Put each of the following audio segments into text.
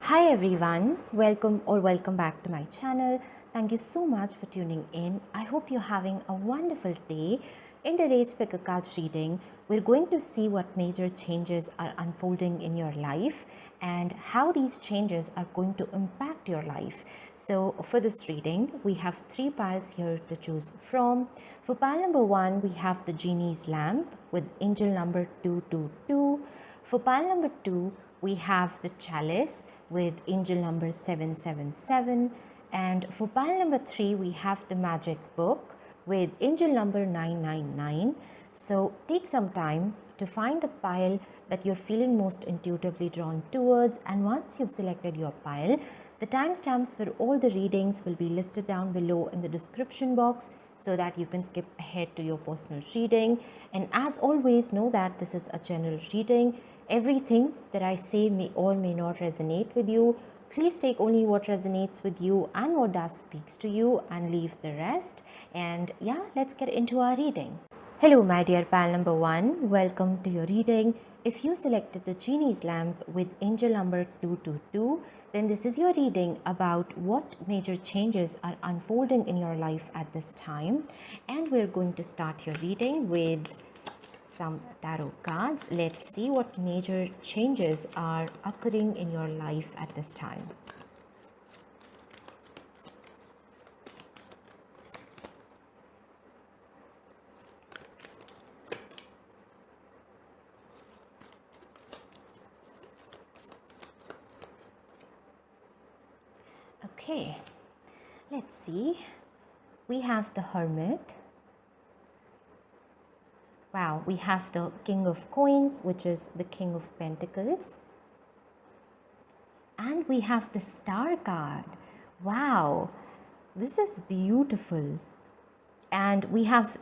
Hi everyone, welcome back to my channel. Thank you so much for tuning in. I hope you're having a wonderful day. In today's pick a card reading, we're going to see what major changes are unfolding in your life and how these changes are going to impact your life. So for this reading, we have three piles here to choose from. For pile number 1, we have the genie's lamp with angel number 222. For pile number 2, we have the chalice with angel number 777, and for pile number 3 we have the magic book with angel number 999. So take some time to find the pile that you're feeling most intuitively drawn towards, and once you've selected your pile, the timestamps for all the readings will be listed down below in the description box so that you can skip ahead to your personal reading. And as always, know that this is a general reading. Everything that I say may or may not resonate with you. Please take only what resonates with you and what does speaks to you and leave the rest. And yeah, let's get into our reading. Hello my dear pal number 1, welcome to your reading. If you selected the genie's lamp with angel number 222, then this is your reading about what major changes are unfolding in your life at this time. And we're going to start your reading with some tarot cards. Let's see what major changes are occurring in your life at this time. Okay, let's see. We have the Hermit. Wow, we have the King of Coins, which is the King of Pentacles. And we have the Star card. Wow, this is beautiful. And we have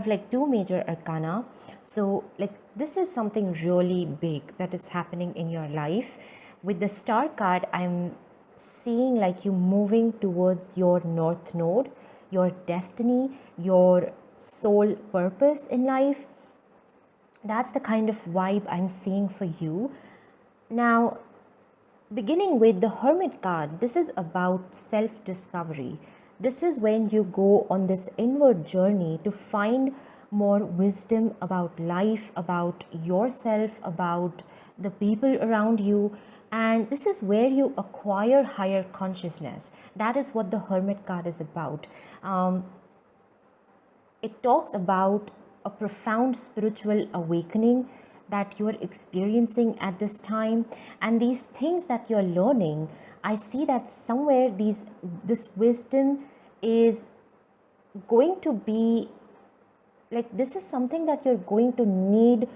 like two major arcana. So like this is something really big that is happening in your life. With the Star card, I'm seeing like you moving towards your North Node, your destiny, your soul purpose in life. That's the kind of vibe I'm seeing for you. Now, beginning with the Hermit card, this is about self-discovery. This is when you go on this inward journey to find more wisdom about life, about yourself, about the people around you. And this is where you acquire higher consciousness. That is what the Hermit card is about. It talks about a profound spiritual awakening that you're experiencing at this time, and these things that you're learning, I see that somewhere this wisdom is going to be like, this is something that you're going to need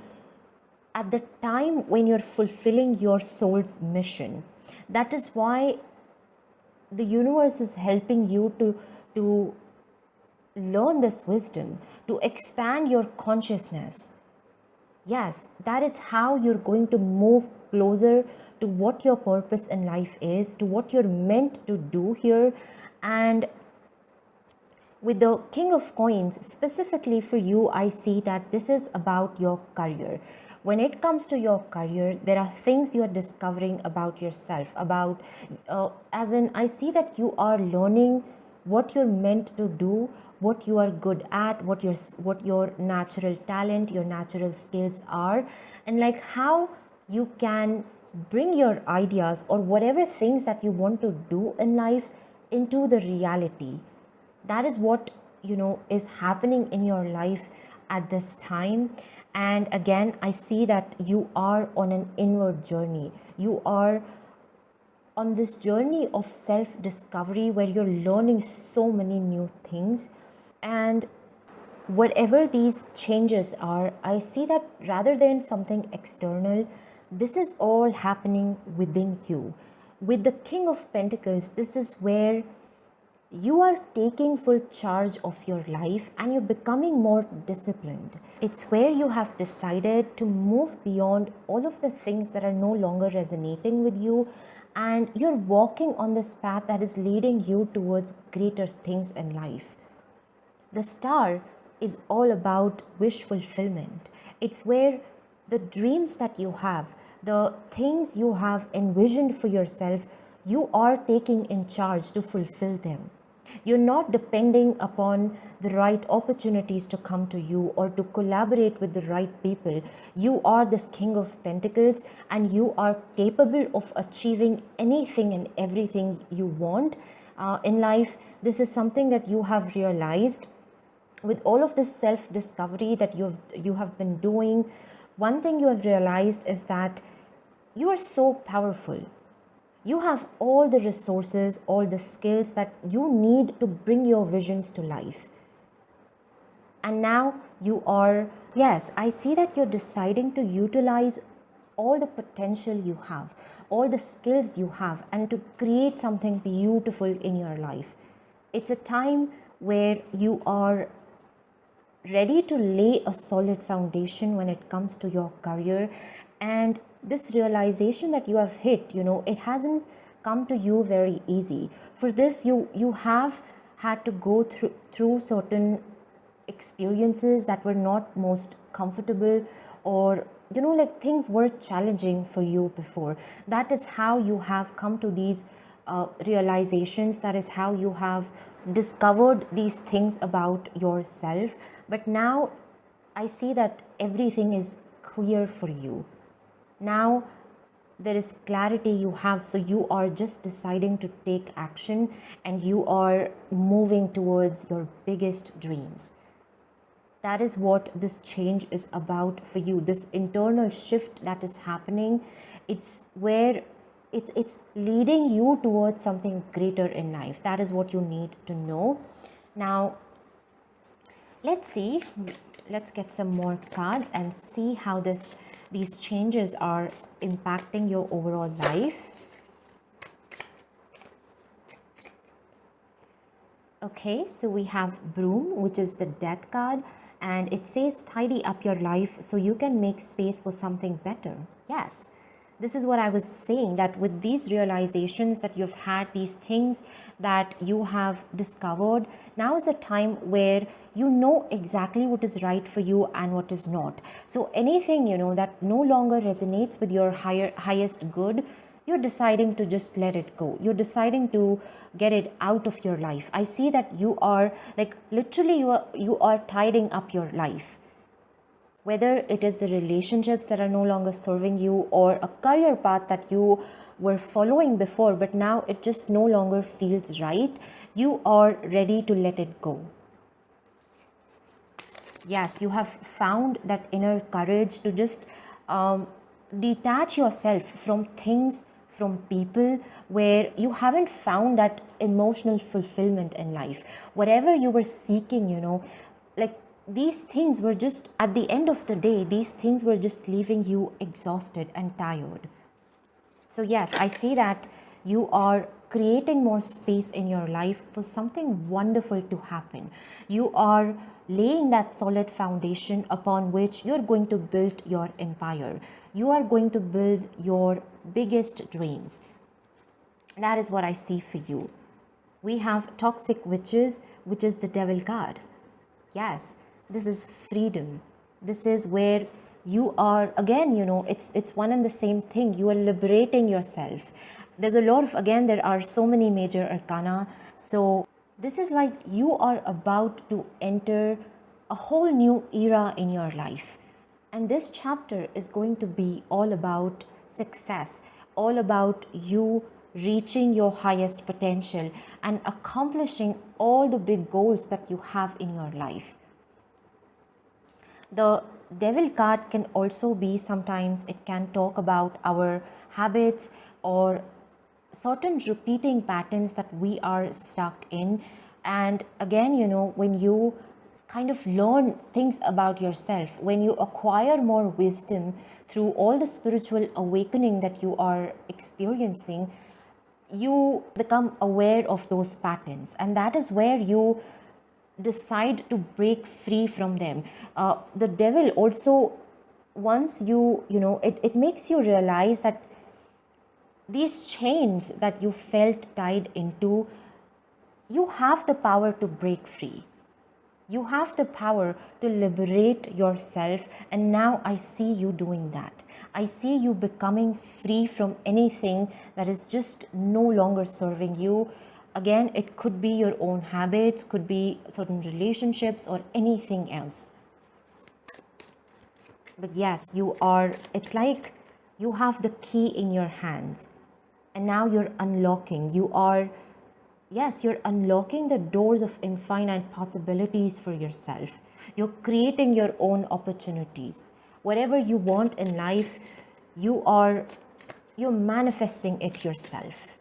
at the time when you're fulfilling your soul's mission. That is why the universe is helping you to learn this wisdom, to expand your consciousness. Yes, that is how you're going to move closer to what your purpose in life is, to what you're meant to do here. And with the King of Coins, specifically for you, I see that this is about your career. When it comes to your career, there are things you are discovering about yourself, about, as in, I see that you are learning what you're meant to do, what you are good at, what your natural talent, your natural skills are, and like how you can bring your ideas or whatever things that you want to do in life into the reality. That is what is happening in your life at this time. And again, I see that you are on an inward journey. You are on this journey of self-discovery where you're learning so many new things. And whatever these changes are, I see that rather than something external, this is all happening within you. With the King of Pentacles, this is where you are taking full charge of your life and you're becoming more disciplined. It's where you have decided to move beyond all of the things that are no longer resonating with you, and you're walking on this path that is leading you towards greater things in life. The Star is all about wish fulfillment. It's where the dreams that you have, The things you have envisioned for yourself, you are taking in charge to fulfill them. You're not depending upon the right opportunities to come to you or to collaborate with the right people. You are this King of Pentacles, and you are capable of achieving anything and everything you want in life. This is something that you have realized with all of this self-discovery that you have been doing. One thing you have realized is that you are so powerful. You have all the resources, all the skills that you need to bring your visions to life. And now you are, yes, I see that you're deciding to utilize all the potential you have, all the skills you have, and to create something beautiful in your life. It's a time where you are ready to lay a solid foundation when it comes to your career. And this realization that you have hit, it hasn't come to you very easy. For this, you have had to go through certain experiences that were not most comfortable, or like things were challenging for you before. That is how you have come to these realizations. That is how you have discovered these things about yourself. But now I see that everything is clear for you. Now there is clarity you have, so you are just deciding to take action, and you are moving towards your biggest dreams. That is what this change is about for you. This internal shift that is happening, it's where it's leading you towards something greater in life. That is what you need to know. Now, let's see. Let's get some more cards and see how these changes are impacting your overall life. Okay, so we have Broom, which is the Death card, and it says tidy up your life so you can make space for something better. Yes, this is what I was saying, that with these realizations that you've had, these things that you have discovered, now is a time where you know exactly what is right for you and what is not. So anything, that no longer resonates with your highest good, you're deciding to just let it go. You're deciding to get it out of your life. I see that you are literally you are tidying up your life. Whether it is the relationships that are no longer serving you, or a career path that you were following before, but now it just no longer feels right, you are ready to let it go. Yes, you have found that inner courage to just detach yourself from things, from people where you haven't found that emotional fulfillment in life. Whatever you were seeking, these things were just, at the end of the day, these things were just leaving you exhausted and tired. So yes, I see that you are creating more space in your life for something wonderful to happen. You are laying that solid foundation upon which you're going to build your empire. You are going to build your biggest dreams. That is what I see for you. We have Toxic Witches, which is the Devil card. Yes, this is freedom. This is where you are, again, it's one and the same thing. You are liberating yourself. There's a lot of, again, there are so many major arcana. So this is like you are about to enter a whole new era in your life. And this chapter is going to be all about success, all about you reaching your highest potential and accomplishing all the big goals that you have in your life. The Devil card can also be, sometimes it can talk about our habits or certain repeating patterns that we are stuck in. And again, when you kind of learn things about yourself, when you acquire more wisdom through all the spiritual awakening that you are experiencing, you become aware of those patterns, and that is where you decide to break free from them. The devil also, once it makes you realize that these chains that you felt tied into, you have the power to break free. You have the power to liberate yourself, and now I see you doing that. I see you becoming free from anything that is just no longer serving you. Again, it could be your own habits, could be certain relationships, or anything else. But yes, it's like you have the key in your hands, and now you're unlocking. You're unlocking the doors of infinite possibilities for yourself. You're creating your own opportunities. Whatever you want in life, you're manifesting it yourself.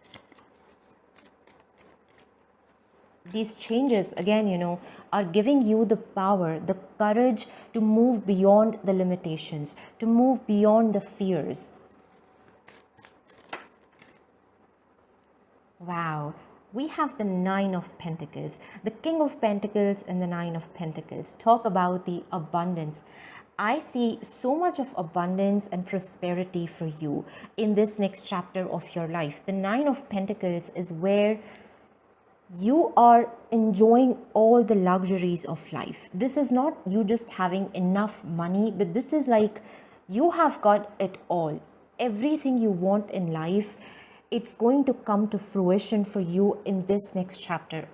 These changes, again, are giving you the power, the courage to move beyond the limitations, to move beyond the fears. Wow. We have the Nine of Pentacles, the King of Pentacles and the Nine of Pentacles. Talk about the abundance. I see so much of abundance and prosperity for you in this next chapter of your life. The Nine of Pentacles is where you are enjoying all the luxuries of life. This is not you just having enough money, but this is like you have got it all. Everything you want in life, it's going to come to fruition for you in this next chapter.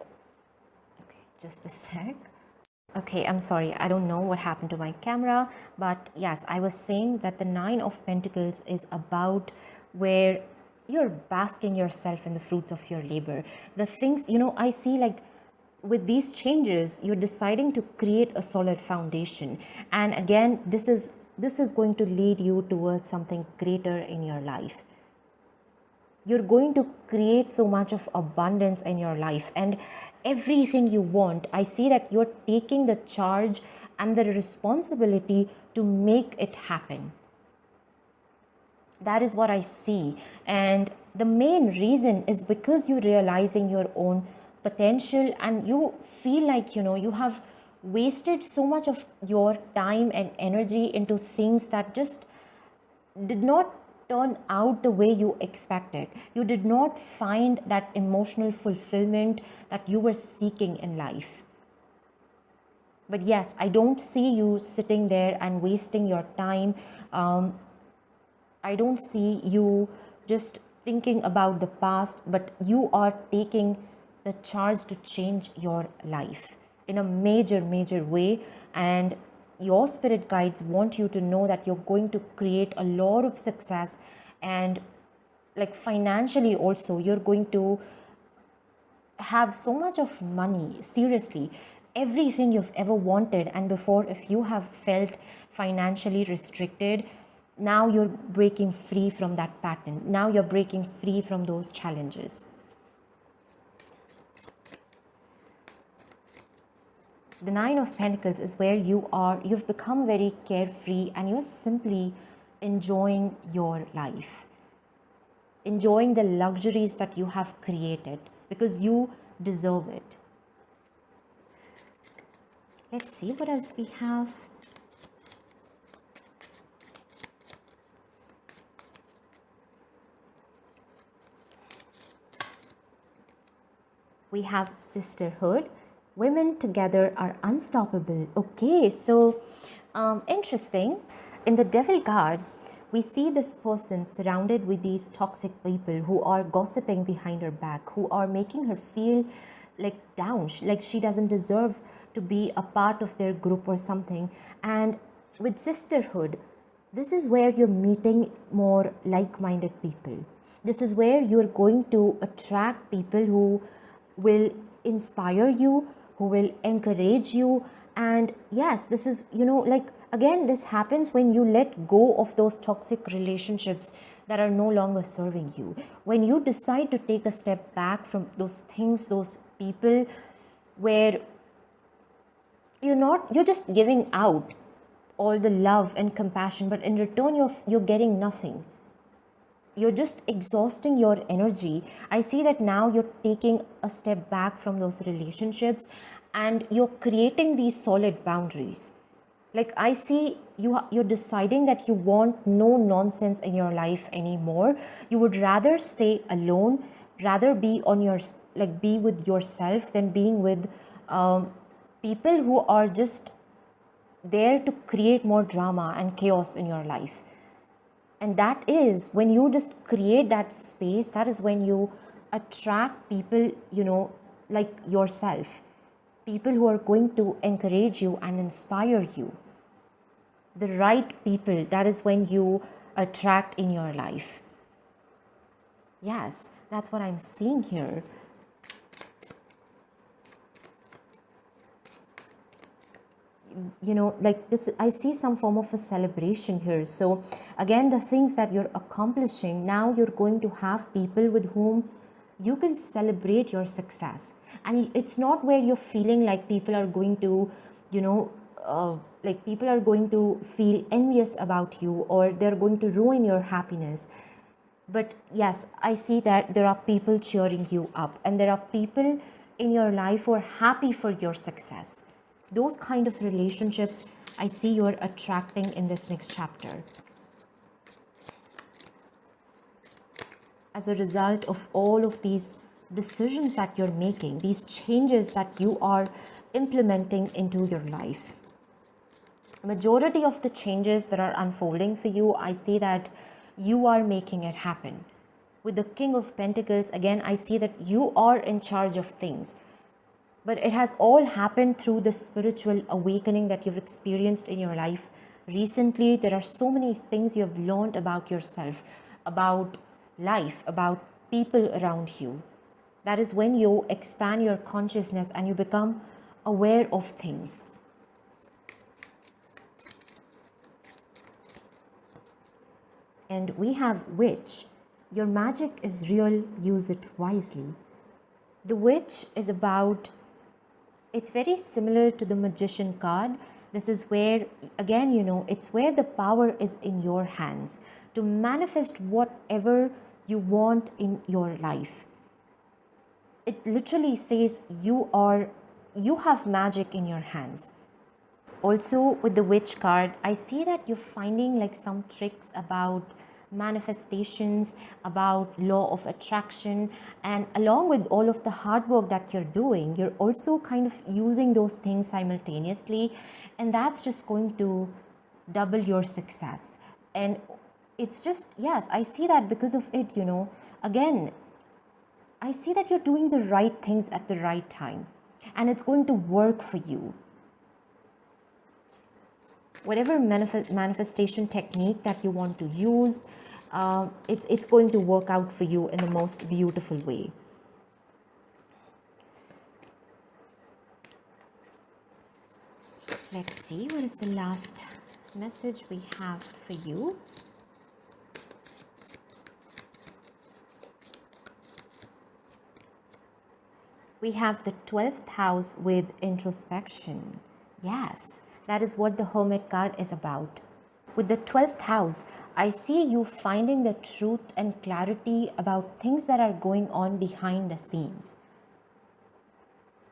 Okay, just a sec. Okay, I'm sorry, I don't know what happened to my camera, but yes, I was saying that the Nine of Pentacles is about where you're basking yourself in the fruits of your labor. The things, I see like with these changes, you're deciding to create a solid foundation. And again, this is going to lead you towards something greater in your life. You're going to create so much of abundance in your life, and everything you want, I see that you're taking the charge and the responsibility to make it happen. That is what I see. And the main reason is because you're realizing your own potential, and you feel like, you have wasted so much of your time and energy into things that just did not turn out the way you expected. You did not find that emotional fulfillment that you were seeking in life. But yes, I don't see you sitting there and wasting your time. I don't see you just thinking about the past, but you are taking the charge to change your life in a major, major way. And your spirit guides want you to know that you're going to create a lot of success, and like financially also, you're going to have so much of money. Seriously, everything you've ever wanted, and before, if you have felt financially restricted, now you're breaking free from that pattern. Now you're breaking free from those challenges. The Nine of Pentacles is where you've become very carefree, and you're simply enjoying your life, enjoying the luxuries that you have created because you deserve it. Let's see what else we have. We have sisterhood. Women together are unstoppable. Okay, so interesting. In the Devil card, we see this person surrounded with these toxic people who are gossiping behind her back, who are making her feel like down, like she doesn't deserve to be a part of their group or something. And with sisterhood, this is where you're meeting more like-minded people. This is where you're going to attract people who will inspire you, who will encourage you. And yes, this is, again, this happens when you let go of those toxic relationships that are no longer serving you. When you decide to take a step back from those things, those people where you're just giving out all the love and compassion, but in return you're getting nothing. You're just exhausting your energy. I see that now you're taking a step back from those relationships and you're creating these solid boundaries. Like I see you're deciding that you want no nonsense in your life anymore. You would rather stay alone, rather be on your be with yourself than being with people who are just there to create more drama and chaos in your life. And that is when you just create that space, that is when you attract people, like yourself, people who are going to encourage you and inspire you. The right people, that is when you attract in your life. Yes, that's what I'm seeing here. Like this, I see some form of a celebration here. So again, the things that you're accomplishing, now you're going to have people with whom you can celebrate your success. And it's not where you're feeling like people are going to, like people are going to feel envious about you, or they're going to ruin your happiness. But yes, I see that there are people cheering you up, and there are people in your life who are happy for your success. Those kind of relationships I see you're attracting in this next chapter. As a result of all of these decisions that you're making, these changes that you are implementing into your life. Majority of the changes that are unfolding for you, I see that you are making it happen. With the King of Pentacles, again, I see that you are in charge of things. But it has all happened through the spiritual awakening that you've experienced in your life recently. There are so many things you have learned about yourself, about life, about people around you. That is when you expand your consciousness and you become aware of things. And we have Witch. Your magic is real, use it wisely. The Witch is about, it's very similar to the Magician card. This is where, again, it's where the power is in your hands to manifest whatever you want in your life. It literally says you have magic in your hands. Also with the Witch card, I see that you're finding like some tricks about manifestations, about law of attraction, and along with all of the hard work that you're doing, you're also kind of using those things simultaneously, and that's just going to double your success. And it's just, yes, I see that because of it, again, I see that you're doing the right things at the right time, and it's going to work for you. Whatever manifestation technique that you want to use, it's going to work out for you in the most beautiful way. Let's see, what is the last message we have for you? We have the 12th house with introspection. Yes. That is what the Hermit card is about. With the 12th house, I see you finding the truth and clarity about things that are going on behind the scenes.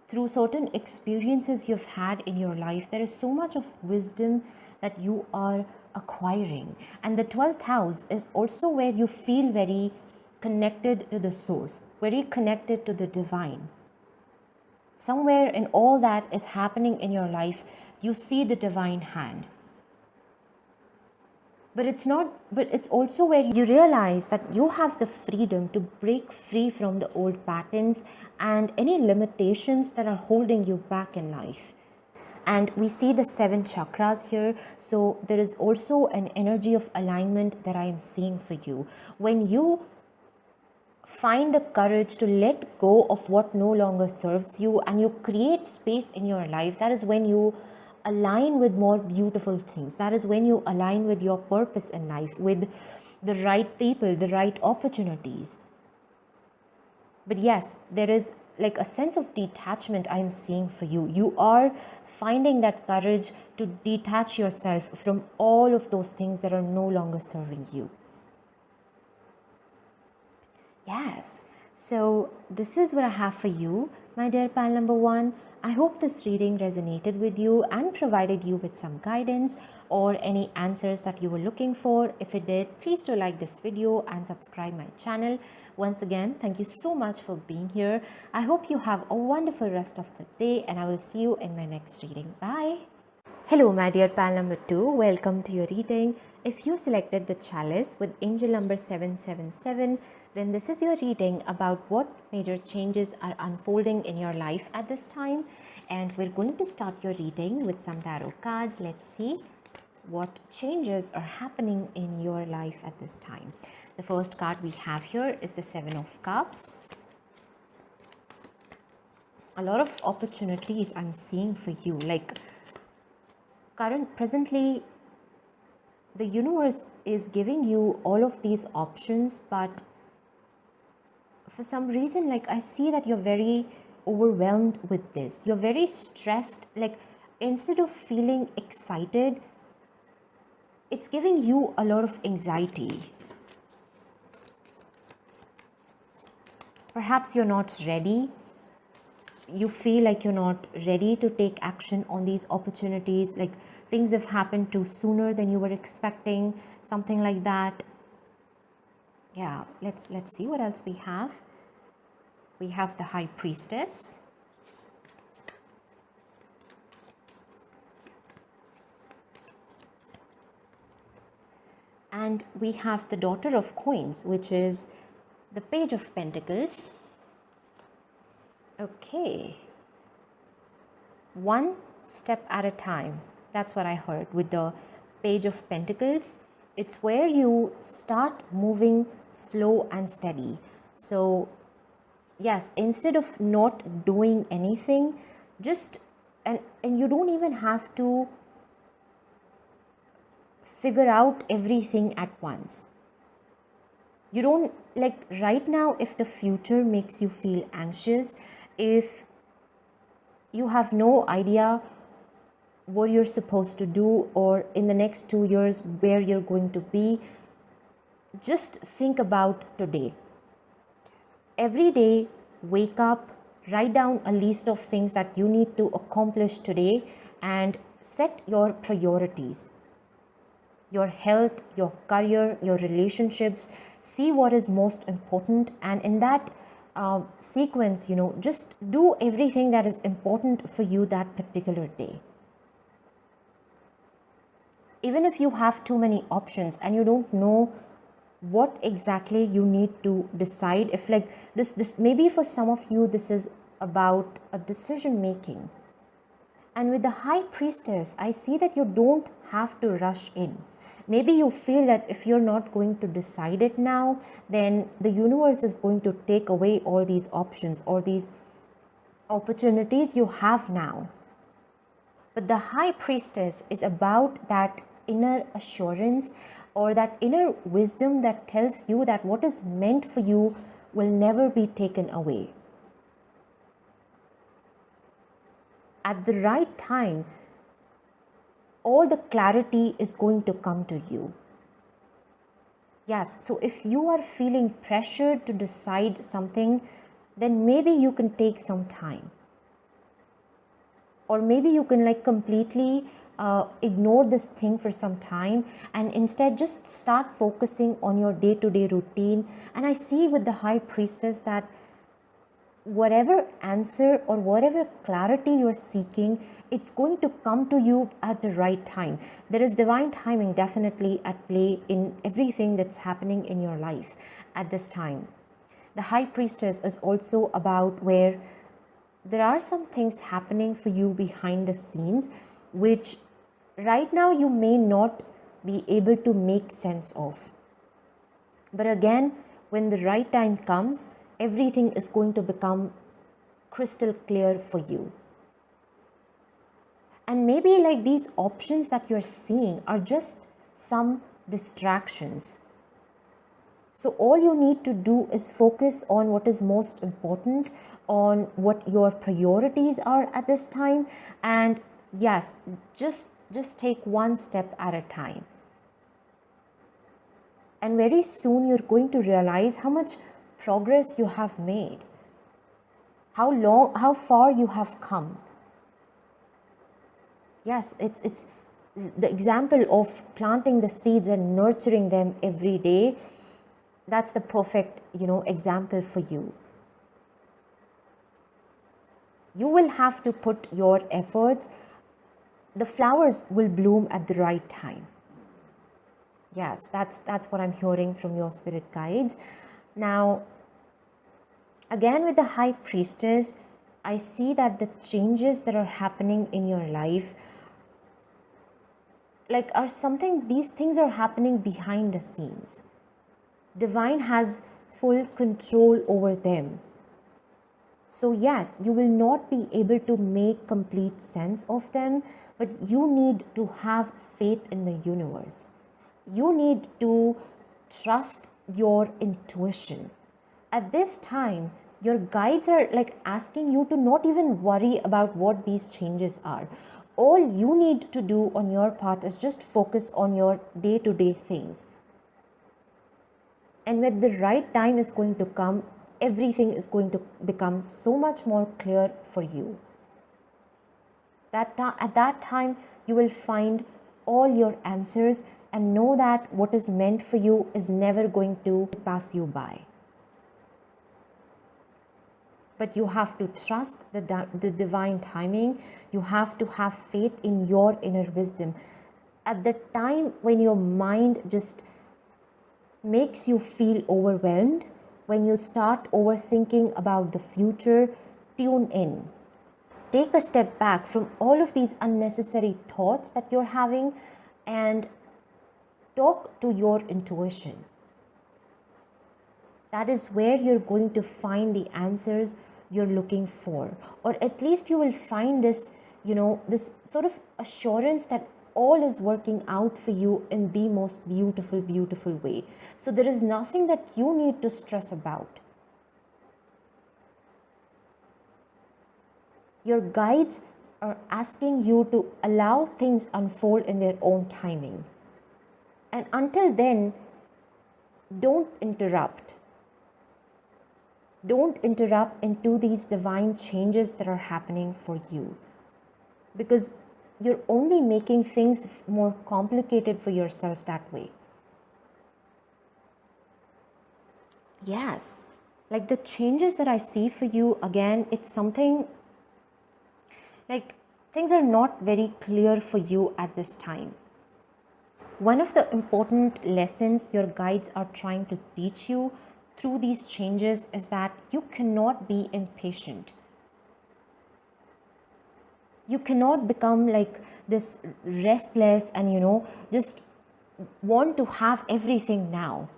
Through certain experiences you've had in your life, there is so much of wisdom that you are acquiring. And the 12th house is also where you feel very connected to the source, very connected to the divine. Somewhere in all that is happening in your life, you see the divine hand. But it's also where you realize that you have the freedom to break free from the old patterns and any limitations that are holding you back in life. And we see the 7 chakras here. So there is also an energy of alignment that I am seeing for you. When you find the courage to let go of what no longer serves you and you create space in your life, that is when you align with more beautiful things. That is when you align with your purpose in life, with the right people, the right opportunities. But yes, there is like a sense of detachment I am seeing for you. You are finding that courage to detach yourself from all of those things that are no longer serving you. Yes. So this is what I have for you, my dear pal number 1. I hope this reading resonated with you and provided you with some guidance or any answers that you were looking for. If it did, please do like this video and subscribe my channel. Once again, thank you so much for being here. I hope you have a wonderful rest of the day, and I will see you in my next reading. Bye. Hello my dear pal number 2, welcome to your reading. If you selected the chalice with angel number 777, then this is your reading about what major changes are unfolding in your life at this time. And we're going to start your reading with some tarot cards. Let's see what changes are happening in your life at this time. The first card we have here is the Seven of Cups. A lot of opportunities I'm seeing for you, like presently the universe is giving you all of these options, but for some reason, like I see that you're very overwhelmed with this. You're very stressed. Like instead of feeling excited, it's giving you a lot of anxiety. Perhaps you're not ready. You feel like you're not ready to take action on these opportunities, like things have happened too sooner than you were expecting, something like that. Yeah, let's see what else we have. We have the High Priestess. And we have the Daughter of Coins, which is the Page of Pentacles. Okay, one step at a time. That's what I heard with the Page of Pentacles. It's where you start moving slow and steady. So yes, instead of not doing anything, just and you don't even have to figure out everything at once. You don't, like right now, if the future makes you feel anxious, if you have no idea what you're supposed to do, or in the next 2 years where you're going to be, just think about today. Every day, wake up, write down a list of things that you need to accomplish today and set your priorities. Your health, your career, your relationships. See what is most important, and in that sequence, just do everything that is important for you that particular day. Even if you have too many options and you don't know what exactly you need to decide, if like this maybe for some of you this is about a decision making. And with the High Priestess, I see that you don't have to rush in. Maybe you feel that if you're not going to decide it now, then the universe is going to take away all these options or these opportunities you have now. But the High Priestess is about that inner assurance or that inner wisdom that tells you that what is meant for you will never be taken away. At the right time, all the clarity is going to come to you. Yes, so if you are feeling pressured to decide something, then maybe you can take some time. Or maybe you can like completely ignore this thing for some time and instead just start focusing on your day-to-day routine. And I see with the High Priestess that whatever answer or whatever clarity you're seeking, it's going to come to you at the right time. There is divine timing definitely at play in everything that's happening in your life at this time. The High Priestess is also about where there are some things happening for you behind the scenes, which right now you may not be able to make sense of. But again, when the right time comes, everything is going to become crystal clear for you. And maybe like these options that you're seeing are just some distractions. So all you need to do is focus on what is most important, on what your priorities are at this time. And yes, just take one step at a time. And very soon you're going to realize how much progress you have made, how far you have come. Yes, it's the example of planting the seeds and nurturing them every day. That's the perfect, example for you. You will have to put your efforts. The flowers will bloom at the right time. Yes, that's what I'm hearing from your spirit guides. Now, again with the High Priestess, I see that the changes that are happening in your life these things are happening behind the scenes. Divine has full control over them. So yes, you will not be able to make complete sense of them, but you need to have faith in the universe. You need to trust your intuition. At this time, your guides are asking you to not even worry about what these changes are. All you need to do on your part is just focus on your day-to-day things. And when the right time is going to come, everything is going to become so much more clear for you. At that time, you will find all your answers and know that what is meant for you is never going to pass you by. But you have to trust the divine timing. You have to have faith in your inner wisdom. At the time when your mind just makes you feel overwhelmed, when you start overthinking about the future, tune in. Take a step back from all of these unnecessary thoughts that you're having and talk to your intuition. That is where you're going to find the answers you're looking for. Or at least you will find this, this sort of assurance that all is working out for you in the most beautiful, beautiful way. So there is nothing that you need to stress about. Your guides are asking you to allow things unfold in their own timing. And until then, don't interrupt. Don't interrupt into these divine changes that are happening for you. Because you're only making things more complicated for yourself that way. Yes, the changes that I see for you, again, it's something things are not very clear for you at this time. One of the important lessons your guides are trying to teach you through these changes is that you cannot be impatient. You cannot become this restless and just want to have everything now.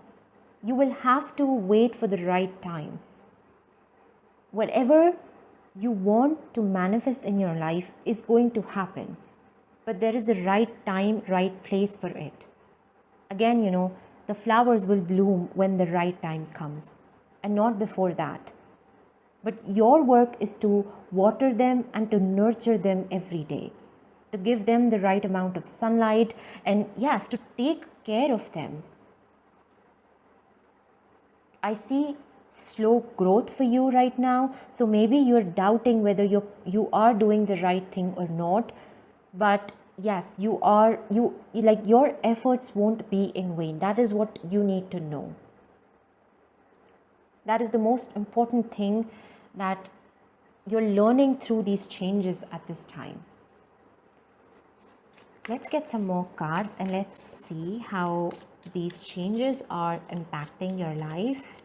You will have to wait for the right time. Whatever you want to manifest in your life is going to happen, but there is a right time, right place for it. Again, the flowers will bloom when the right time comes and not before that. But your work is to water them and to nurture them every day, to give them the right amount of sunlight and yes, to take care of them. I see slow growth for you right now. So maybe you're doubting whether you are doing the right thing or not. But yes, your efforts won't be in vain. That is what you need to know. That is the most important thing that you're learning through these changes at this time. Let's get some more cards and let's see how these changes are impacting your life.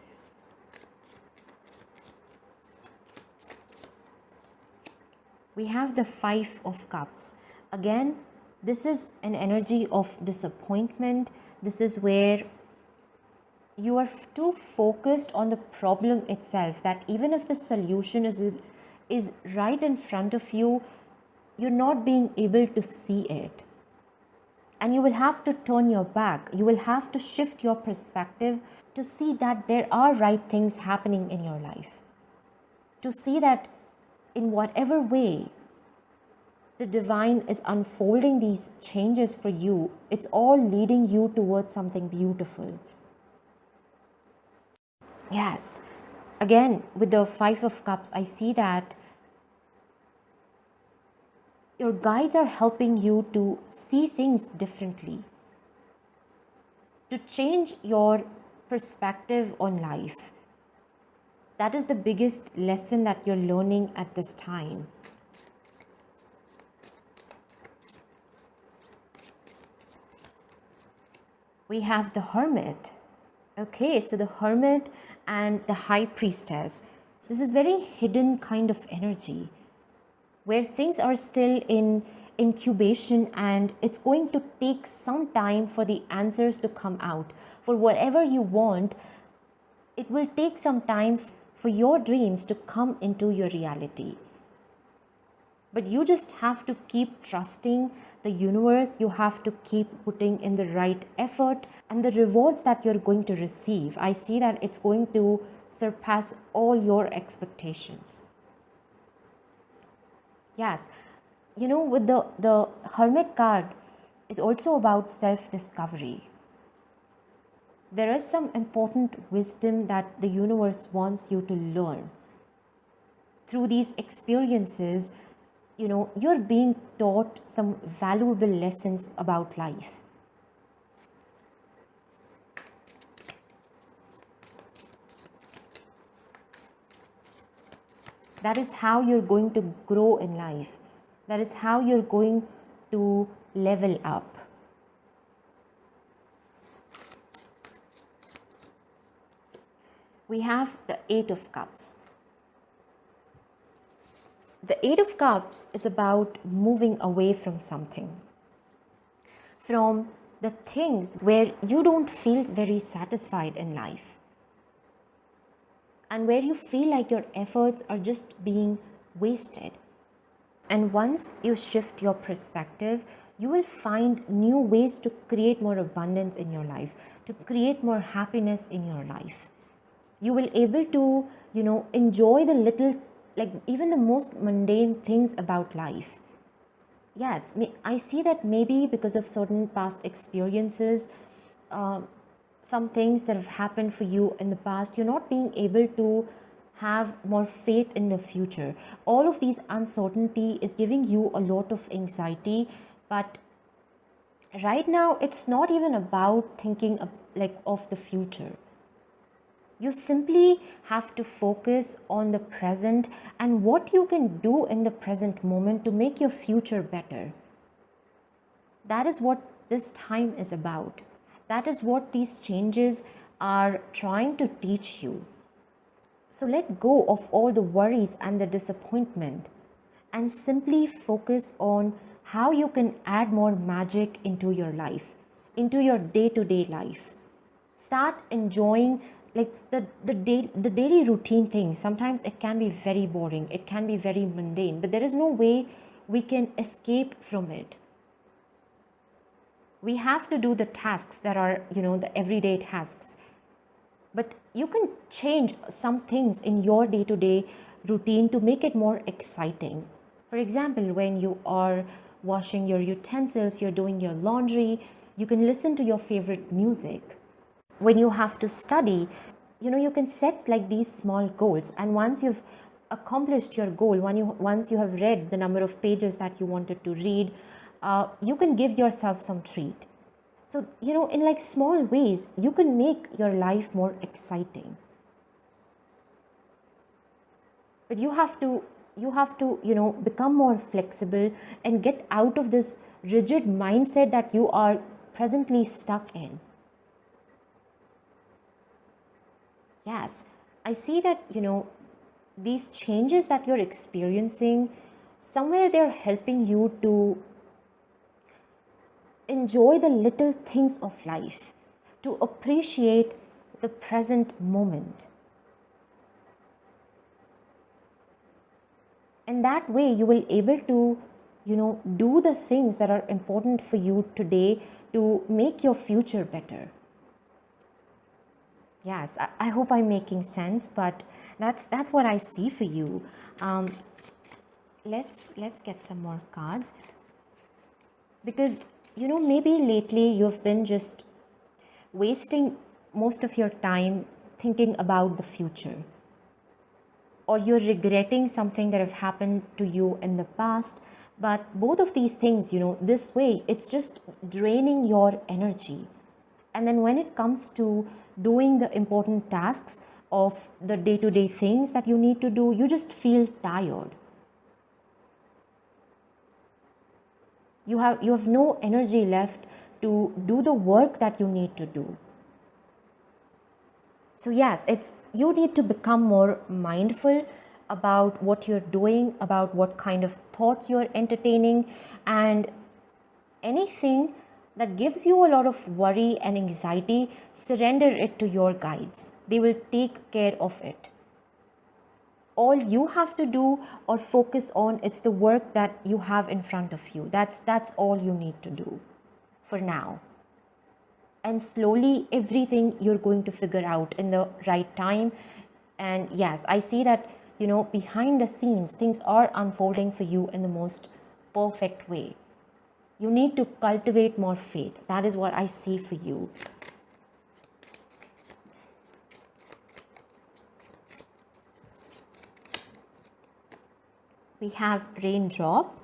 We have the Five of Cups. Again, this is an energy of disappointment. This is where you are too focused on the problem itself that even if the solution is right in front of you, you're not being able to see it. And you will have to turn your back. You will have to shift your perspective to see that there are right things happening in your life. To see that in whatever way the divine is unfolding these changes for you, it's all leading you towards something beautiful. Yes, again, with the Five of Cups, I see that Your guides are helping you to see things differently, to change your perspective on life. That is the biggest lesson that you're learning at this time. We have the Hermit. Okay, so the Hermit and the High Priestess. This is very hidden kind of energy where things are still in incubation, and it's going to take some time for the answers to come out. For whatever you want, it will take some time for your dreams to come into your reality. But you just have to keep trusting the universe. You have to keep putting in the right effort, and the rewards that you're going to receive, I see that it's going to surpass all your expectations. Yes, with the Hermit card is also about self-discovery. There is some important wisdom that the universe wants you to learn. Through these experiences, you're being taught some valuable lessons about life. That is how you're going to grow in life. That is how you're going to level up. We have the Eight of Cups. The Eight of Cups is about moving away from something, from the things where you don't feel very satisfied in life, and where you feel like your efforts are just being wasted. And once you shift your perspective, you will find new ways to create more abundance in your life, to create more happiness in your life. You will able to, enjoy the little, like even the most mundane things about life. Yes, I see that maybe because of certain past experiences, some things that have happened for you in the past, you're not being able to have more faith in the future. All of these uncertainty is giving you a lot of anxiety, but right now it's not even about thinking of the future. You simply have to focus on the present and what you can do in the present moment to make your future better. That is what this time is about. That is what these changes are trying to teach you. So let go of all the worries and the disappointment and simply focus on how you can add more magic into your life, into your day-to-day life. Start enjoying the daily routine things. Sometimes it can be very boring, it can be very mundane, but there is no way we can escape from it. We have to do the tasks that are, the everyday tasks. But you can change some things in your day-to-day routine to make it more exciting. For example, when you are washing your utensils, you're doing your laundry, you can listen to your favorite music. When you have to study, you can set like these small goals, and once you've accomplished your goal, once you have read the number of pages that you wanted to read, you can give yourself some treat. So in like small ways you can make your life more exciting. But you have to become more flexible and get out of this rigid mindset that you are presently stuck in. Yes, I see that, these changes that you're experiencing, somewhere they're helping you to enjoy the little things of life, to appreciate the present moment. And that way you will able to, do the things that are important for you today to make your future better. Yes, I hope I'm making sense, but that's what I see for you. Let's get some more cards, because maybe lately you've been just wasting most of your time thinking about the future, or you're regretting something that have happened to you in the past, But both of these things, this way, it's just draining your energy. And then when it comes to doing the important tasks of the day-to-day things that you need to do, you just feel tired. You have no energy left to do the work that you need to do. So yes, you need to become more mindful about what you're doing, about what kind of thoughts you're entertaining, and anything that gives you a lot of worry and anxiety, surrender it to your guides. They will take care of it. All you have to do or focus on, it's the work that you have in front of you. That's all you need to do for now. And slowly everything you're going to figure out in the right time. And yes, I see that, behind the scenes, things are unfolding for you in the most perfect way. You need to cultivate more faith. That is what I see for you. We have raindrop.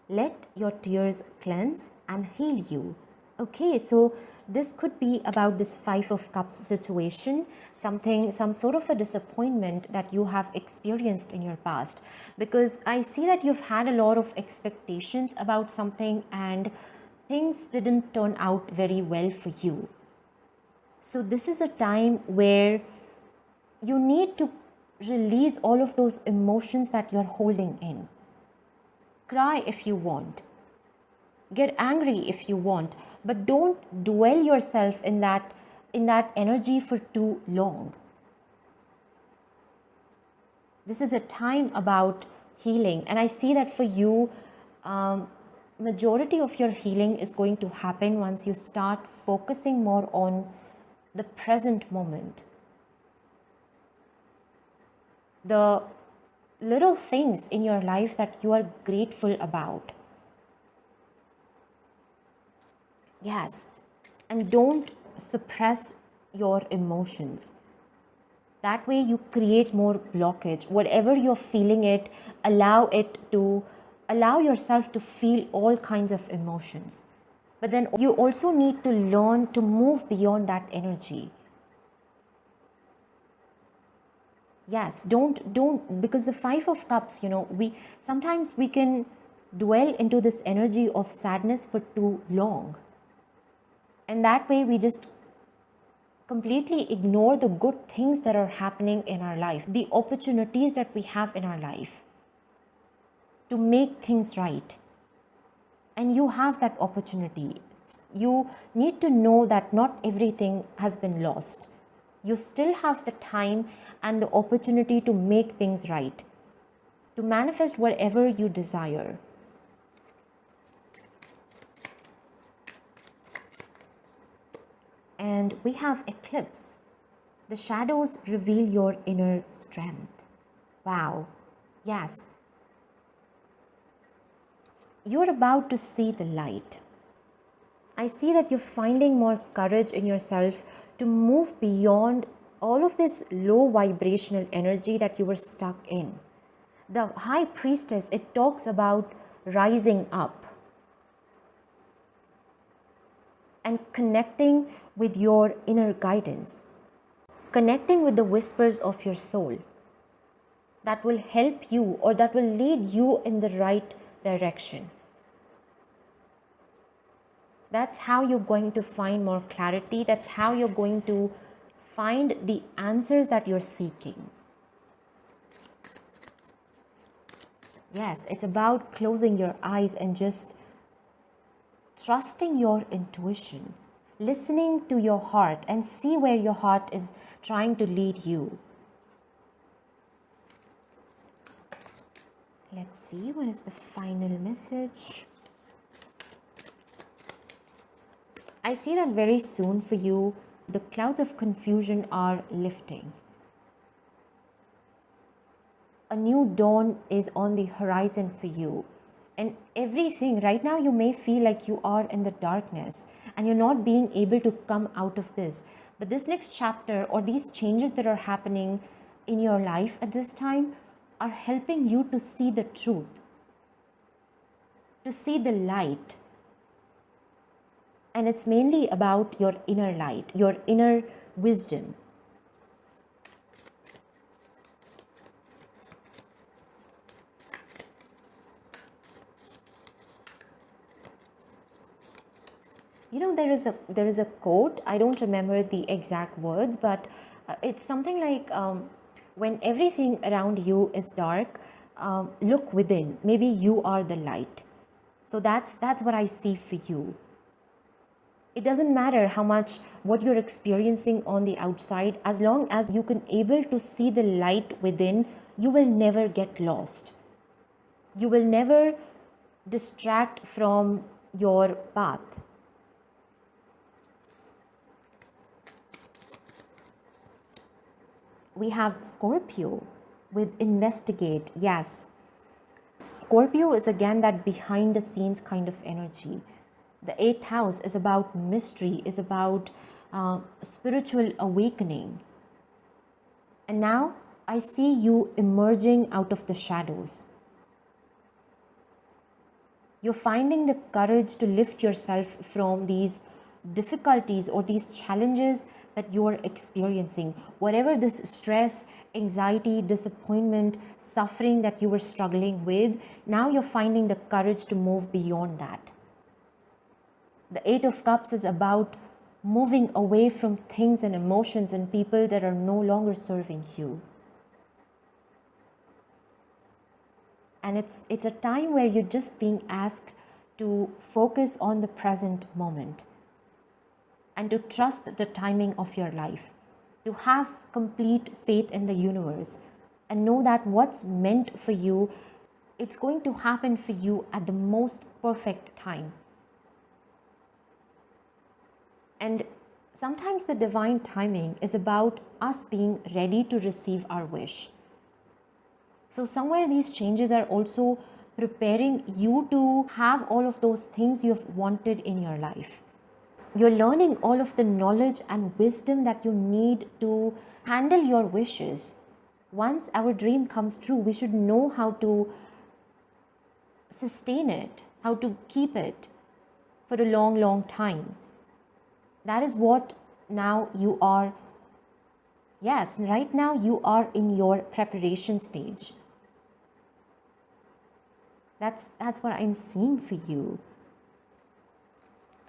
Let your tears cleanse and heal you. Okay, so this could be about this Five of Cups situation, some sort of a disappointment that you have experienced in your past, because I see that you've had a lot of expectations about something and things didn't turn out very well for you. So this is a time where you need to release all of those emotions that you're holding in. Cry if you want. Get angry if you want, but don't dwell yourself in that energy for too long. This is a time about healing, and I see that for you, majority of your healing is going to happen once you start focusing more on the present moment. The little things in your life that you are grateful about. Yes, and don't suppress your emotions. That way you create more blockage. Whatever you're feeling it, allow yourself to feel all kinds of emotions. But then you also need to learn to move beyond that energy. Yes, don't, because the Five of Cups, sometimes we can dwell into this energy of sadness for too long. And that way we just completely ignore the good things that are happening in our life, the opportunities that we have in our life to make things right. And you have that opportunity. You need to know that not everything has been lost. You still have the time and the opportunity to make things right, to manifest whatever you desire. And we have eclipse. The shadows reveal your inner strength. Wow. Yes. You're about to see the light. I see that you're finding more courage in yourself to move beyond all of this low vibrational energy that you were stuck in. The High Priestess, it talks about rising up and connecting with your inner guidance, connecting with the whispers of your soul that will help you or that will lead you in the right direction. That's how you're going to find more clarity. That's how you're going to find the answers that you're seeking. Yes, it's about closing your eyes and just trusting your intuition, listening to your heart and see where your heart is trying to lead you. Let's see, what is the final message? I see that very soon for you, the clouds of confusion are lifting. A new dawn is on the horizon for you. And everything, right now you may feel like you are in the darkness and you're not being able to come out of this. But this next chapter or these changes that are happening in your life at this time are helping you to see the truth. to see the light. And it's mainly about your inner light, your inner wisdom. You know, there is a quote. I don't remember the exact words, but it's something like, when everything around you is dark, look within. Maybe you are the light. So that's what I see for you. It doesn't matter how much what you're experiencing on the outside, as long as you can able to see the light within, you will never get lost. You will never distract from your path. We have Scorpio with investigate. Yes, Scorpio is again that behind the scenes kind of energy. The 8th house is about mystery, is about spiritual awakening. And now I see you emerging out of the shadows. You're finding the courage to lift yourself from these difficulties or these challenges that you are experiencing. Whatever this stress, anxiety, disappointment, suffering that you were struggling with, now you're finding the courage to move beyond that. The 8 of Cups is about moving away from things and emotions and people that are no longer serving you. And it's a time where you're just being asked to focus on the present moment and to trust the timing of your life, to have complete faith in the universe and know that what's meant for you, it's going to happen for you at the most perfect time. And sometimes the divine timing is about us being ready to receive our wish. So somewhere these changes are also preparing you to have all of those things you've wanted in your life. You're learning all of the knowledge and wisdom that you need to handle your wishes. Once our dream comes true, we should know how to sustain it, how to keep it for a long, long time. That is what now you are. Yes, right now you are in your preparation stage. That's what I'm seeing for you.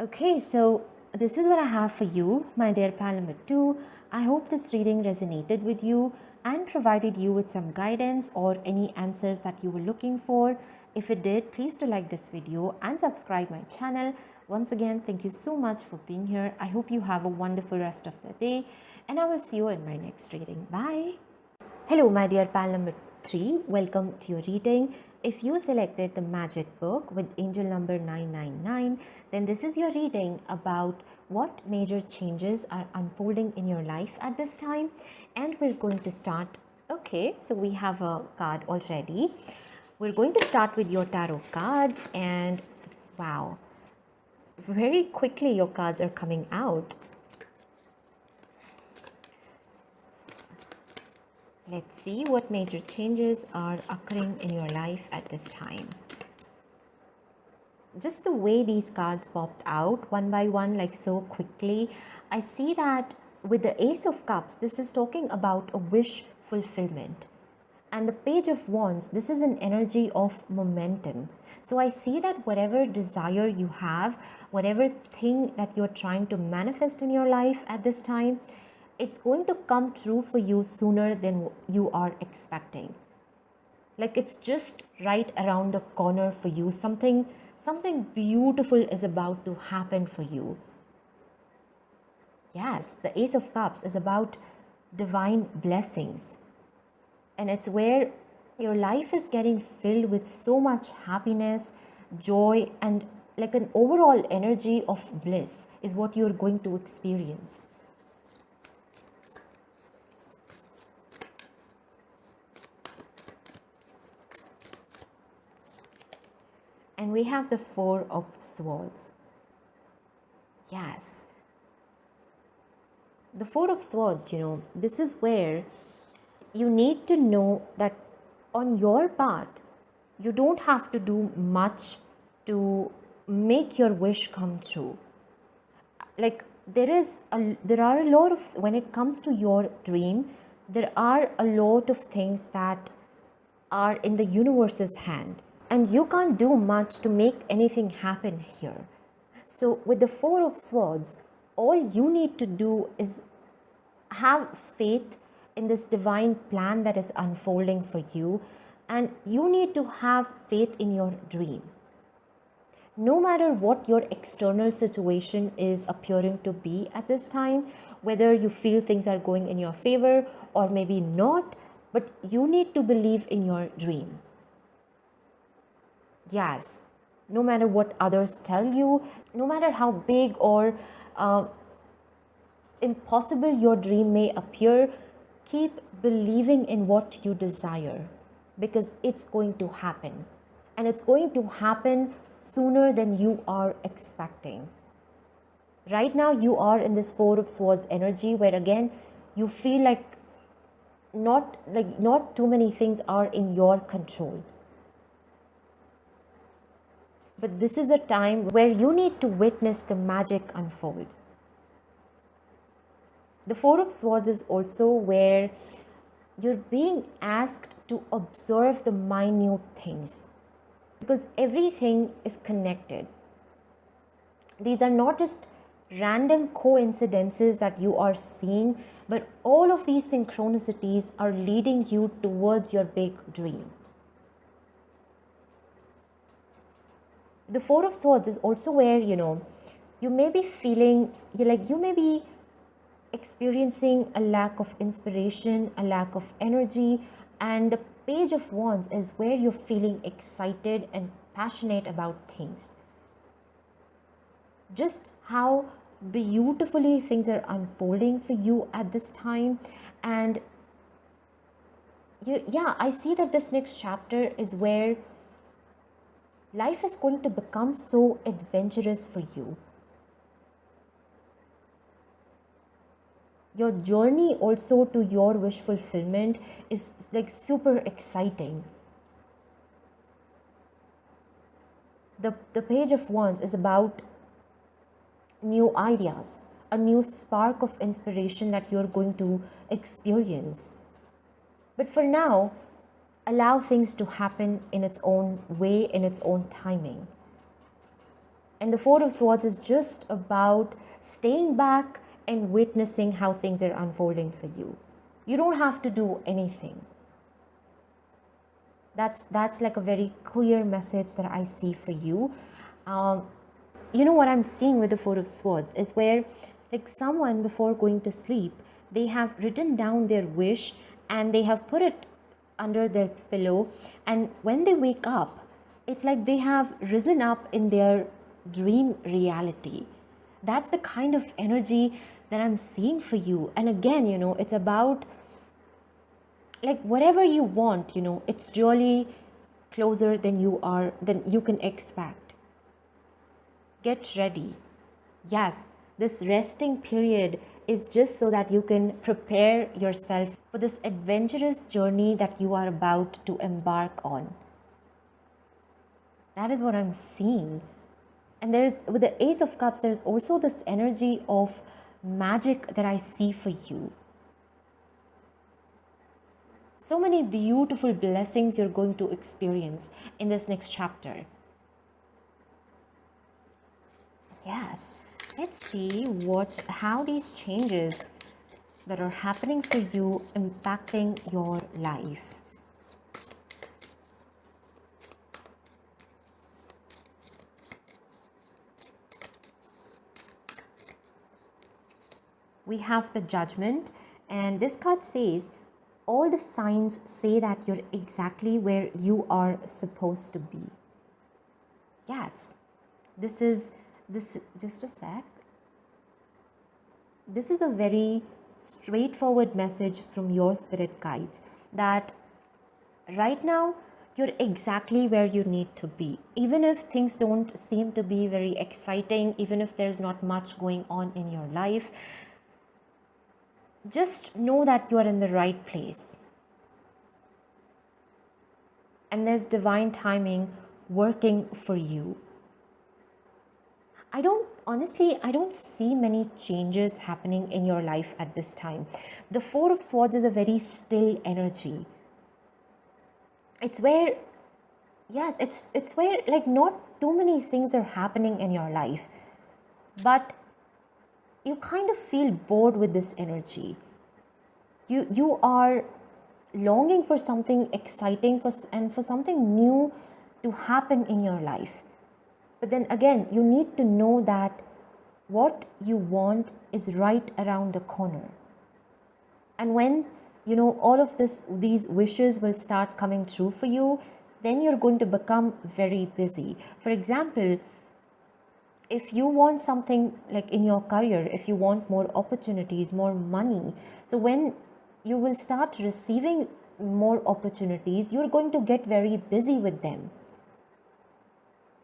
Okay, so this is what I have for you, my dear pal number 2. I hope this reading resonated with you and provided you with some guidance or any answers that you were looking for. If it did, please do like this video and subscribe my channel. Once again, thank you so much for being here. I hope you have a wonderful rest of the day and I will see you in my next reading. Bye. Hello, my dear pal number 3. Welcome to your reading. If you selected the magic book with angel number 999, then this is your reading about what major changes are unfolding in your life at this time. And we're going to start. Okay, so we have a card already. We're going to start with your tarot cards, and wow, very quickly your cards are coming out. Let's see what major changes are occurring in your life at this time. Just the way these cards popped out one by one, like so quickly, I see that with the Ace of Cups, this is talking about a wish fulfillment. And the Page of Wands, this is an energy of momentum. So I see that whatever desire you have, whatever thing that you're trying to manifest in your life at this time, it's going to come true for you sooner than you are expecting. Like it's just right around the corner for you. Something beautiful is about to happen for you. Yes, the Ace of Cups is about divine blessings. And it's where your life is getting filled with so much happiness, joy, and like an overall energy of bliss is what you're going to experience. And we have the Four of Swords. Yes. The Four of Swords, this is where you need to know that on your part, you don't have to do much to make your wish come true. Like there are a lot of, when it comes to your dream, there are a lot of things that are in the universe's hand, and you can't do much to make anything happen here. So with the Four of Swords, all you need to do is have faith in this divine plan that is unfolding for you, and you need to have faith in your dream. No matter what your external situation is appearing to be at this time, whether you feel things are going in your favor or maybe not, but you need to believe in your dream. Yes, no matter what others tell you, no matter how big or impossible your dream may appear, keep believing in what you desire, because it's going to happen, and it's going to happen sooner than you are expecting. Right now you are in this Four of Swords energy, where again you feel like not too many things are in your control. But this is a time where you need to witness the magic unfold. The Four of Swords is also where you're being asked to observe the minute things, because everything is connected. These are not just random coincidences that you are seeing, but all of these synchronicities are leading you towards your big dream. The Four of Swords is also where, you may be feeling, you may be experiencing a lack of inspiration, a lack of energy, and the Page of Wands is where you're feeling excited and passionate about things. Just how beautifully things are unfolding for you at this time. And I see that this next chapter is where life is going to become so adventurous for you. Your journey also to your wish fulfillment is like super exciting. The Page of Wands is about new ideas, a new spark of inspiration that you're going to experience. But for now, allow things to happen in its own way, in its own timing. And the Four of Swords is just about staying back and witnessing how things are unfolding for you. You don't have to do anything. That's like a very clear message that I see for you. What I'm seeing with the Four of Swords is where, like, someone before going to sleep, they have written down their wish and they have put it under their pillow, and when they wake up, it's like they have risen up in their dream reality. That's the kind of energy that I'm seeing for you. And again, it's about, like, whatever you want, it's really closer than you can expect. Get ready. Yes, this resting period is just so that you can prepare yourself for this adventurous journey that you are about to embark on. That is what I'm seeing. And with the Ace of Cups, there's also this energy of magic that I see for you. So many beautiful blessings you're going to experience in this next chapter. Yes, let's see how these changes that are happening for you impacting your life. We have the Judgment, and this card says all the signs say that you're exactly where you are supposed to be. Yes, this just a sec. This is a very straightforward message from your spirit guides that right now you're exactly where you need to be. Even if things don't seem to be very exciting, even if there's not much going on in your life, just know that you are in the right place. And there's divine timing working for you. I don't see many changes happening in your life at this time. The Four of Swords is a very still energy. It's where, yes, it's where like not too many things are happening in your life, but you kind of feel bored with this energy. You are longing for something exciting and for something new to happen in your life. But then again, you need to know that what you want is right around the corner. And when all of these wishes will start coming true for you, then you're going to become very busy. For example, if you want something like in your career, if you want more opportunities, more money, so when you will start receiving more opportunities, you're going to get very busy with them.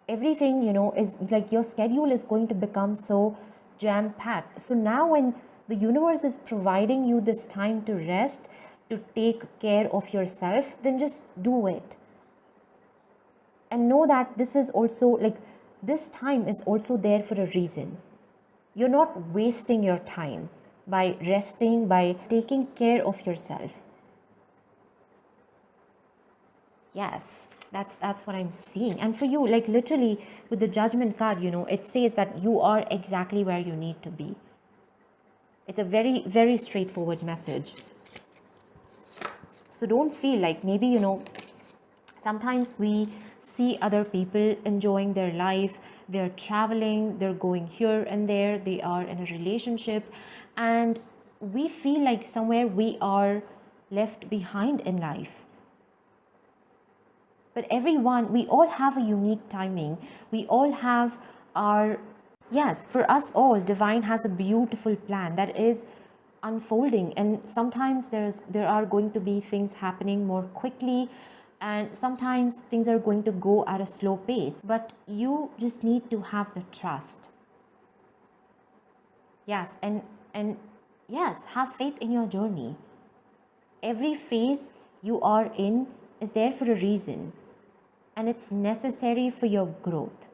Everything, is like your schedule is going to become so jam-packed. So now when the universe is providing you this time to rest, to take care of yourself, then just do it. And know that this is also like, this time is also there for a reason. You're not wasting your time by resting, by taking care of yourself. Yes, that's what I'm seeing. And for you, like literally with the Judgment card, it says that you are exactly where you need to be. It's a very, very straightforward message. So don't feel like maybe, sometimes we see other people enjoying their life, they're traveling, they're going here and there, they are in a relationship, and we feel like somewhere we are left behind in life. But everyone, we all have a unique timing. We all have our, yes, for us all, divine has a beautiful plan that is unfolding. And sometimes there are going to be things happening more quickly, and sometimes things are going to go at a slow pace. But you just need to have the trust. Yes, and yes, have faith in your journey. Every phase you are in is there for a reason, and it's necessary for your growth.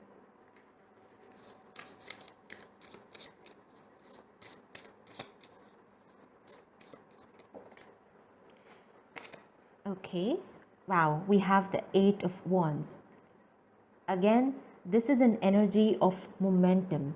Okay, wow, we have the Eight of Wands. Again, this is an energy of momentum.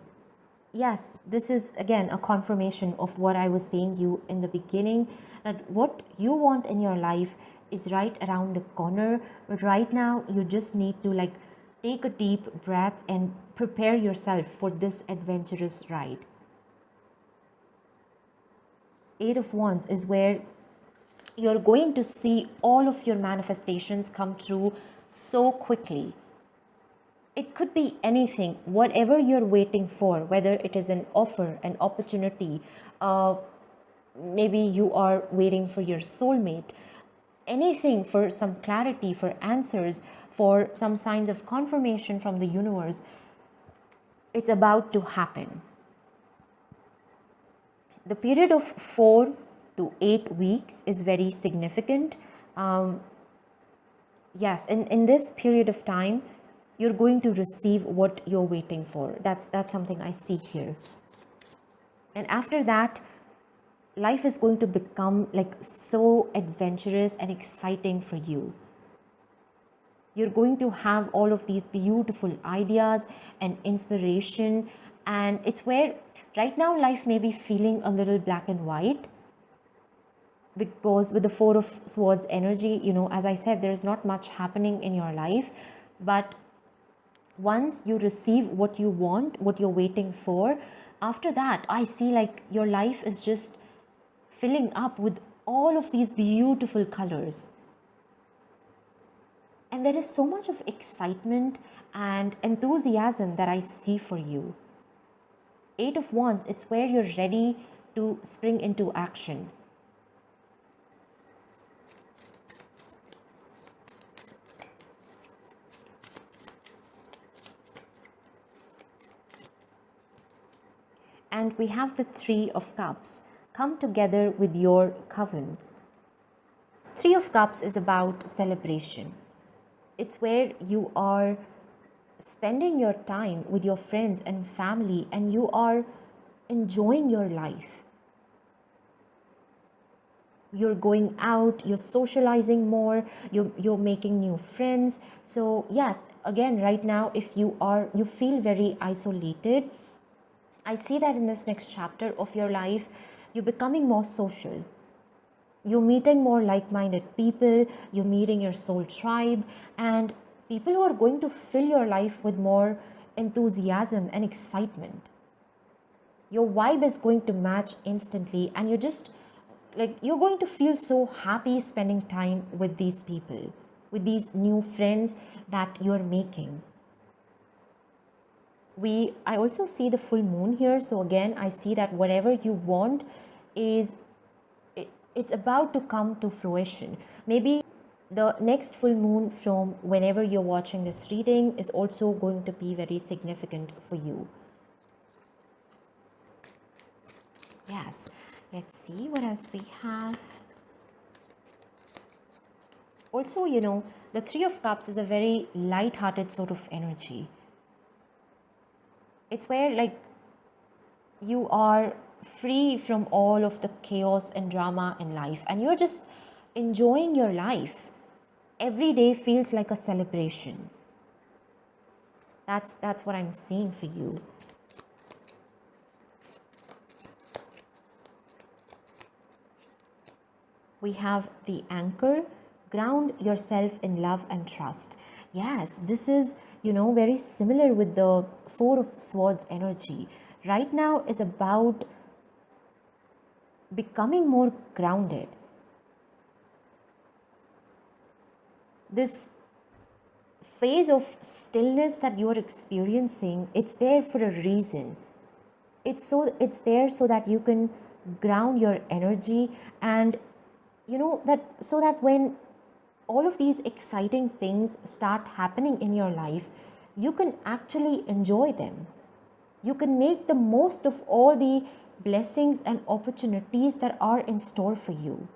Yes, this is again a confirmation of what I was saying you in the beginning, that what you want in your life is right around the corner. But right now you just need to like take a deep breath and prepare yourself for this adventurous ride. Eight of Wands is where you're going to see all of your manifestations come true so quickly. It could be anything, whatever you're waiting for, whether it is an offer, an opportunity, maybe you are waiting for your soulmate, anything, for some clarity, for answers, for some signs of confirmation from the universe. It's about to happen. The period of 4 to 8 weeks is very significant. Yes, in this period of time, you're going to receive what you're waiting for. That's something I see here. And after that, life is going to become like so adventurous and exciting for you. You're going to have all of these beautiful ideas and inspiration. And it's where right now life may be feeling a little black and white, because with the Four of Swords energy, as I said, there's not much happening in your life. But once you receive what you want, what you're waiting for, after that, I see like your life is just filling up with all of these beautiful colors. And there is so much of excitement and enthusiasm that I see for you. Eight of Wands, it's where you're ready to spring into action. And we have the Three of Cups. Come together with your coven. Three of Cups is about celebration. It's where you are spending your time with your friends and family, and you are enjoying your life. You're going out, you're socializing more, you're making new friends. So yes, again, right now, if you feel very isolated, I see that in this next chapter of your life, you're becoming more social. You're meeting more like-minded people, you're meeting your soul tribe, and people who are going to fill your life with more enthusiasm and excitement. Your vibe is going to match instantly, and you're going to feel so happy spending time with these people, with these new friends that you're making. I also see the full moon here, so again, I see that whatever you want it's about to come to fruition. Maybe the next full moon from whenever you're watching this reading is also going to be very significant for you. Yes, let's see what else we have. Also, the Three of Cups is a very light-hearted sort of energy. It's where you are free from all of the chaos and drama in life, and you're just enjoying your life. Every day feels like a celebration. That's what I'm seeing for you. We have the Anchor. Ground yourself in love and trust. Yes, this is, very similar with the Four of Swords energy. Right now is about becoming more grounded. This phase of stillness that you are experiencing, it's there for a reason. It's there so that you can ground your energy, and so that when all of these exciting things start happening in your life, you can actually enjoy them. You can make the most of all the blessings and opportunities that are in store for you.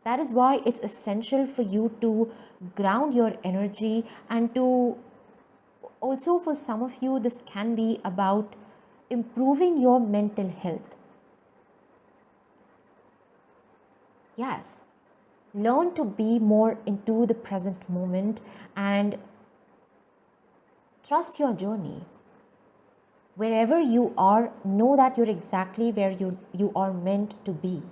That is why it's essential for you to ground your energy, and to also, for some of you, this can be about improving your mental health. Yes, learn to be more into the present moment and trust your journey. Wherever you are, know that you're exactly where you are meant to be.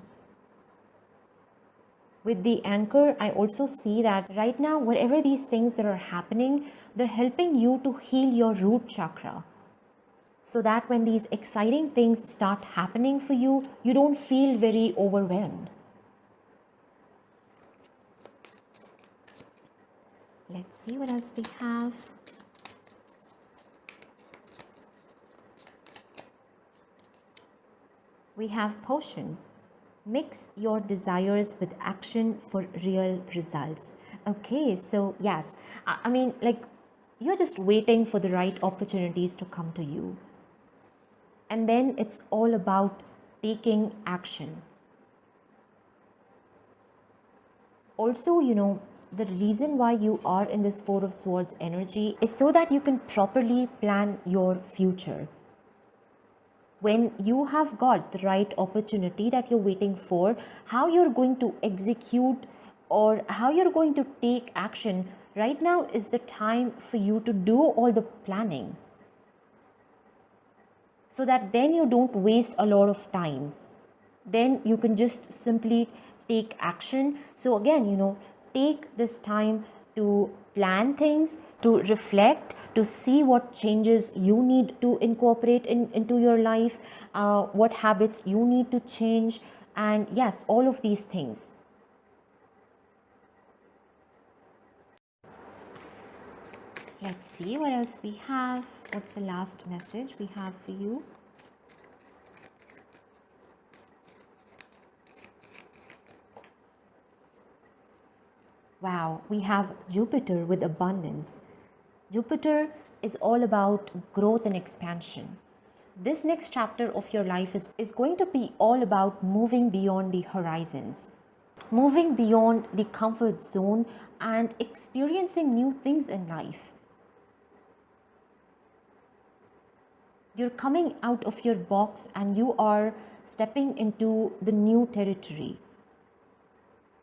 With the Anchor, I also see that right now, whatever these things that are happening, they're helping you to heal your root chakra, so that when these exciting things start happening for you, you don't feel very overwhelmed. Let's see what else we have. We have Potion. Mix your desires with action for real results. Okay, so yes, I mean, you're just waiting for the right opportunities to come to you. And then it's all about taking action. Also, the reason why you are in this Four of Swords energy is so that you can properly plan your future. When you have got the right opportunity that you're waiting for, how you're going to execute or how you're going to take action, right now is the time for you to do all the planning, so that then you don't waste a lot of time. Then you can just simply take action. So again, take this time to plan things, to reflect, to see what changes you need to incorporate into your life, what habits you need to change, and yes, all of these things. Let's see what else we have. What's the last message we have for you? Wow, we have Jupiter with abundance. Jupiter is all about growth and expansion. This next chapter of your life is going to be all about moving beyond the horizons, moving beyond the comfort zone, and experiencing new things in life. You're coming out of your box and you are stepping into the new territory.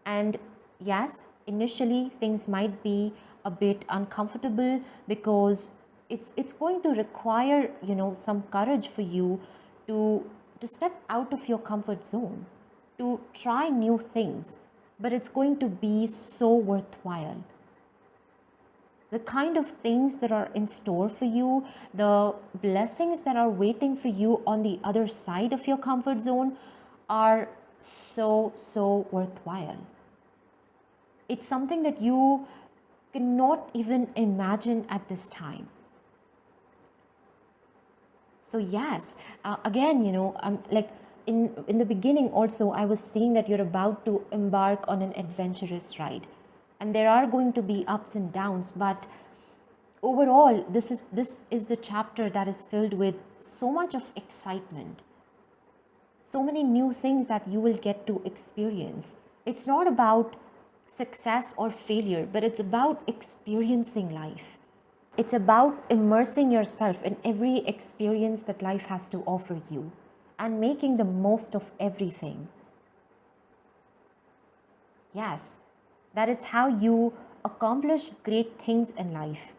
And yes, initially things might be a bit uncomfortable because it's going to require, some courage for you to step out of your comfort zone, to try new things, but it's going to be so worthwhile. The kind of things that are in store for you, the blessings that are waiting for you on the other side of your comfort zone are so worthwhile. It's something that you cannot even imagine at this time. So yes, again, like in the beginning also, I was saying that you're about to embark on an adventurous ride. And there are going to be ups and downs, but overall, this is the chapter that is filled with so much of excitement. So many new things that you will get to experience. It's not about success or failure, but it's about experiencing life. It's about immersing yourself in every experience that life has to offer you and making the most of everything. Yes, that is how you accomplish great things in life.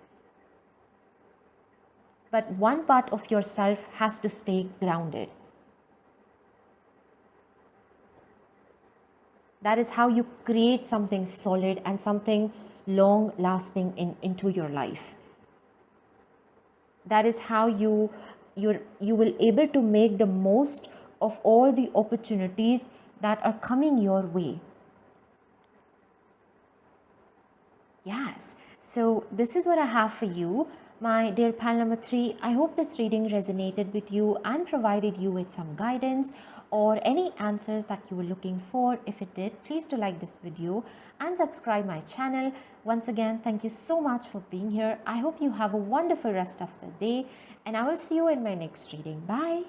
But one part of yourself has to stay grounded. That is how you create something solid and something long lasting into your life. That is how you will able to make the most of all the opportunities that are coming your way. Yes, so this is what I have for you, my dear pal number 3. I hope this reading resonated with you and provided you with some guidance or any answers that you were looking for. If it did, please do like this video and subscribe my channel. Once again, thank you so much for being here. I hope you have a wonderful rest of the day and I will see you in my next reading. Bye.